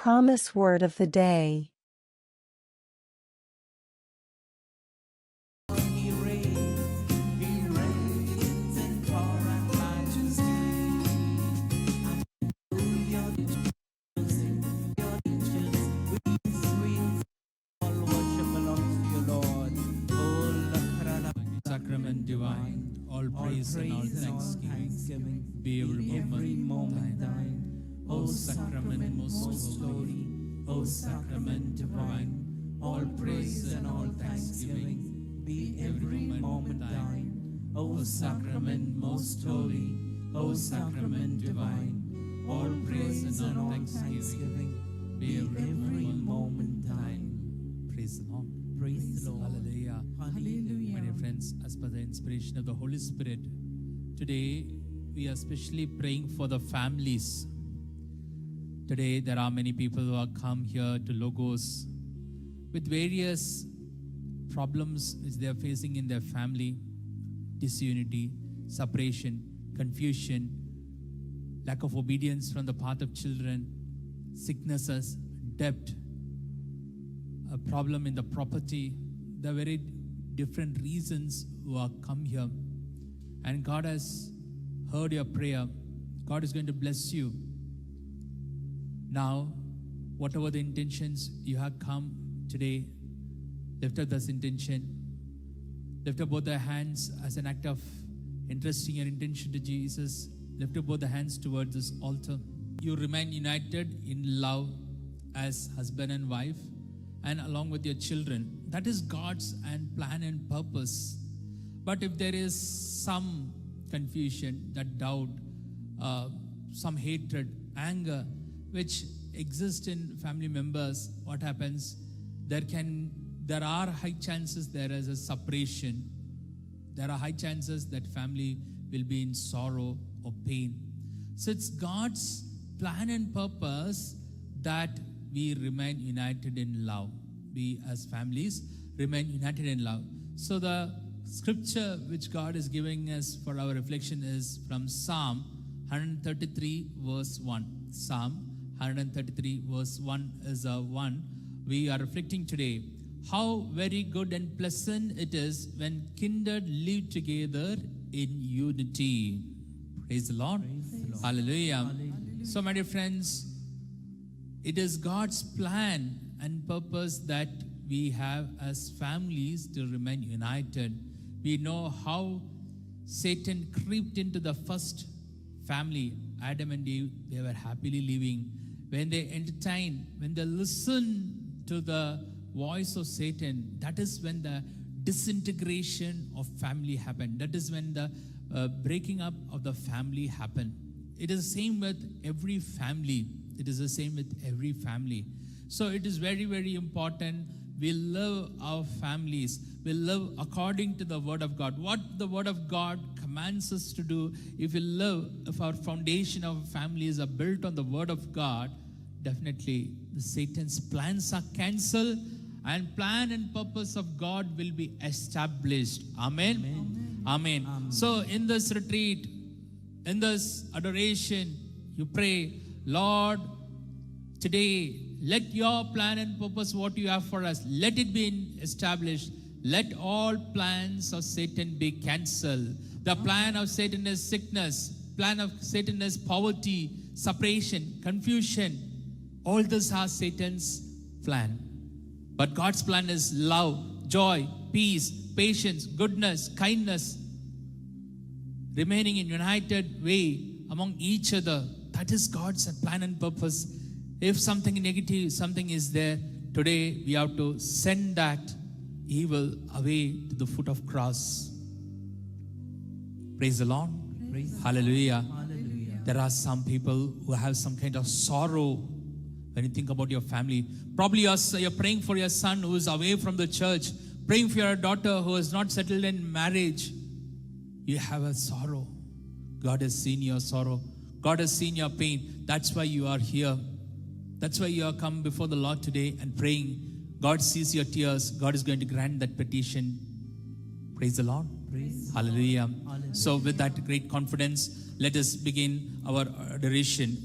promise word of the day. Sacrament divine, all praise and all thanksgiving be every moment thine. O sacrament most holy, O sacrament divine, all praise and all thanksgiving be every moment thine. O sacrament most holy, O sacrament divine, all praise and all thanksgiving be every moment thine. Praise the Lord. Praise the Lord. Hallelujah. Hallelujah. My dear friends, as per the inspiration of the Holy Spirit, today we are especially praying for the families. Today there are many people who have come here to Logos with various problems which they are facing in their family: disunity, separation, confusion, lack of obedience from the path of children, sicknesses, debt, a problem in the property. The very different reasons who are come here, and God has heard your prayer. God is going to bless you. Now, whatever the intentions you have come today, lift up this intention. Lift up both the hands as an act of entrusting your intention to Jesus. Lift up both the hands towards this altar. You remain united in love as husband and wife, and along with your children. That is God's and plan and purpose. But if there is some confusion, that doubt, some hatred, anger, which exists in family members, what happens? There are high chances there is a separation. There are high chances that family will be in sorrow or pain. So it's God's plan and purpose that we remain united in love. We as families remain united in love. So the scripture which God is giving us for our reflection is from Psalm 133 verse 1. Psalm 133 verse 1 is a one we are reflecting today. How very good and pleasant it is when kindred live together in unity. Praise the Lord. Praise the Lord. Hallelujah. Hallelujah. So my dear friends, it is God's plan and purpose that we have as families to remain united. We know how Satan crept into the first family, Adam and Eve. They were happily living. When they entertain, when they listen to the voice of Satan, that is when the disintegration of family happened. That is when the breaking up of the family happened. It is the same with every family. It is the same with every family. So it is very, very important we love our families. We live according to the Word of God. What the Word of God commands us to do, if we live, if our foundation of families are built on the Word of God, definitely the Satan's plans are cancelled and plan and purpose of God will be established. Amen. Amen. Amen. Amen. So in this retreat, in this adoration, you pray, Lord, today, let your plan and purpose, what you have for us, let it be established. Let all plans of Satan be cancelled. The plan of Satan is sickness. Plan of Satan is poverty, separation, confusion. All this are Satan's plan. But God's plan is love, joy, peace, patience, goodness, kindness, remaining in united way among each other. That is God's plan and purpose. If something negative, something is there, today we have to send that evil away to the foot of cross. Praise the Lord. Praise Hallelujah. Hallelujah. There are some people who have some kind of sorrow when you think about your family. Probably you're praying for your son who is away from the church, praying for your daughter who is not settled in marriage. You have a sorrow. God has seen your sorrow. God has seen your pain. That's why you are here. That's why you are come before the Lord today and praying. God sees your tears. God is going to grant that petition. Praise the Lord. Praise Hallelujah. Hallelujah. So with that great confidence, let us begin our adoration.